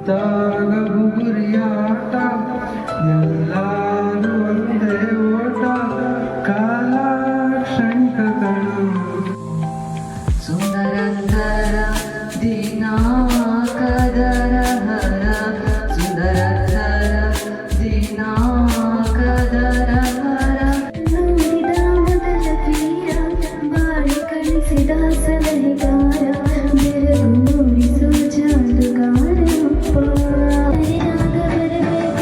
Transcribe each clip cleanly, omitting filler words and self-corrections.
ಸುತ್ತಾಗ ಗುರಿಯಾಟ ಎಲ್ಲರೂ ಒಂದೇ ಓಟ ಕಾಲ ಕ್ಷಣಿಕಗಳು ಸುಂದರಂದರ ದಿನಾಕದರ ಹರ ಸುಂದರಂದರ ದಿನಾಕದರ ಹರ ನೋಡಿದ ಮೊದಲ ಪ್ರಿಯ ಬಾಳಿ ಕಳಿಸಿದ ಸಲಹೆಗಾರ ಬೆರಗು ಮೂಡಿಸೋ ಜಾದುಗಾರ ಬರಬೇಕು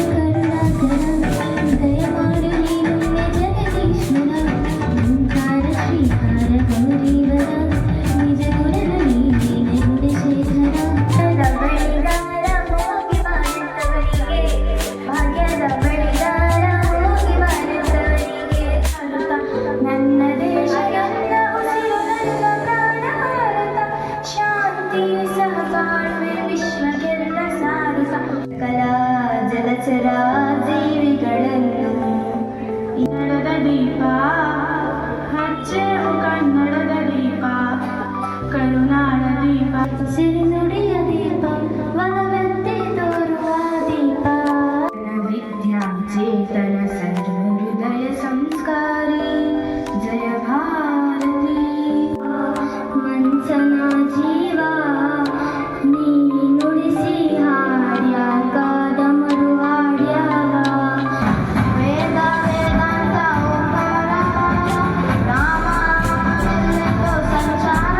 ಕರುಣಾಕರ ದಯಮಾಡು ನೀನು ಜಗದೀಶ್ವರ ಓಂಕಾರ ಶ್ರೀಕಾರ ಗೌರೀವರ ನಿಜ ಗುಣದ ನೀನೆ ಗುಣಶೇಖರ ಬಳಿದಾರ ಹೋಗಿ ಬಾಳುತ್ತವರಿಗೆ ಭಾಗ್ಯದ ಬಳಿದಾರ ಹೋಗಿ ಬಾಳುತ್ತವರಿಗೆ ನನ್ನ ದೇಶ ಎಲ್ಲ ಉಸಿರು ನನ್ನ ಪ್ರಾಣ ಭಾರತ ಶಾಂತಿ ಸಹಬಾಳ್ವೆ ವಿಶ್ವಕ್ಕೆಲ್ಲ ಸಾರುತ್ತ ಕಲಾ ಜಲಚರ ಜೀವಿಗಳನ್ನು ಕನ್ನಡದ ದೀಪ ಹಚ್ಚೆವು ಕನ್ನಡದ ದೀಪ ಕರುನಾಡ ದೀಪ ಸಿರಿನುಡಿಯ ದೀಪ ವನವಂತೆ ತೋರುವ ದೀಪ ವಿದ್ಯಾ ಚೇತನ ಸರ್ವ ಹೃದಯ ಸಂಸ್ಕಾರಿ ಜಯ ಭಾರತಿ ಮನ್ಸನ ಜೀವ ನೀ ನುಡಿಸಿ ಹಾಡ್ಯಾಗ ಡಮರುವಾಡ್ಯಾಗ ವೇದ ವೇದಾಂತ ಓಂಕಾರ ರಾಮ ಎಲ್ಲೆಲ್ಲೋ ಸಂಚಾರ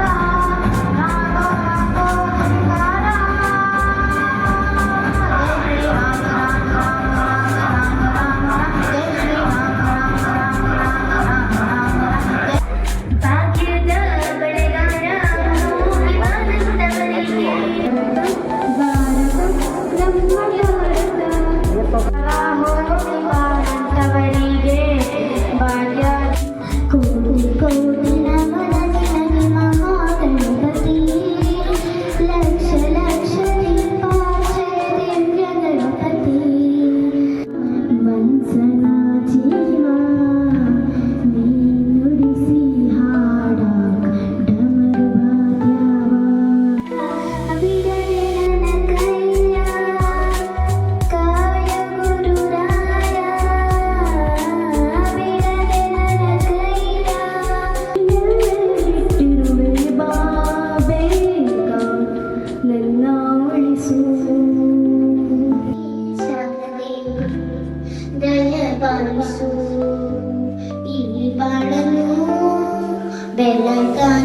ನಾಗೋ ನಾಗೋ ಓಂಕಾರ ಜೈ ಶ್ರೀ ರಾಮ ರಾಮ ರಾಮ ರಾಮ ರಾಮ ರಾಮ ಜೈ ಶ್ರೀ ರಾಮ ರಾಮ ರಾಮ ರಾಮ ರಾಮ ಭಾಗ್ಯದ ಬೆಳೆಗಾರ ಹೋಗಿ ಬಾಳುತ್ತವರಿಗೆ ಭಾರತ ನಮ್ಮಯ ಹೋಗಿ ಬಾಳುತ್ತವರಿಗೆ ಭಾಗ್ಯ ಕೋಟಿ ಕೋಟಿ ನಮನ ನಿನಗೆ ಮಹಾಗಣಪತಿ ಲಕ್ಷ ಲಕ್ಷ ದೀಪಾರ್ಚನೆ ದಿವ್ಯ ಗಣಪತಿ ಮನ್ಸನ ಜೀವ ನೀ ನುಡಿಸಿ ಹಾಡಾಗ ಡಮರು ವಾದ್ಯವ ಬಿಡದೆ ನನ್ನ ಕೈಯ ಕಾಯ ಗುರುರಾಯ ಬಿಡದೆ ನನ್ನ ಕೈಯ ಇಟ್ಟಿರುವೆ ಬಾ ಬೇಗ ನನ್ನ ಉಳಿಸು ದಯ ಪಾಲಿಸು ಈ ಬಾಳನ್ನು ಬೆಳಕಾಗಿ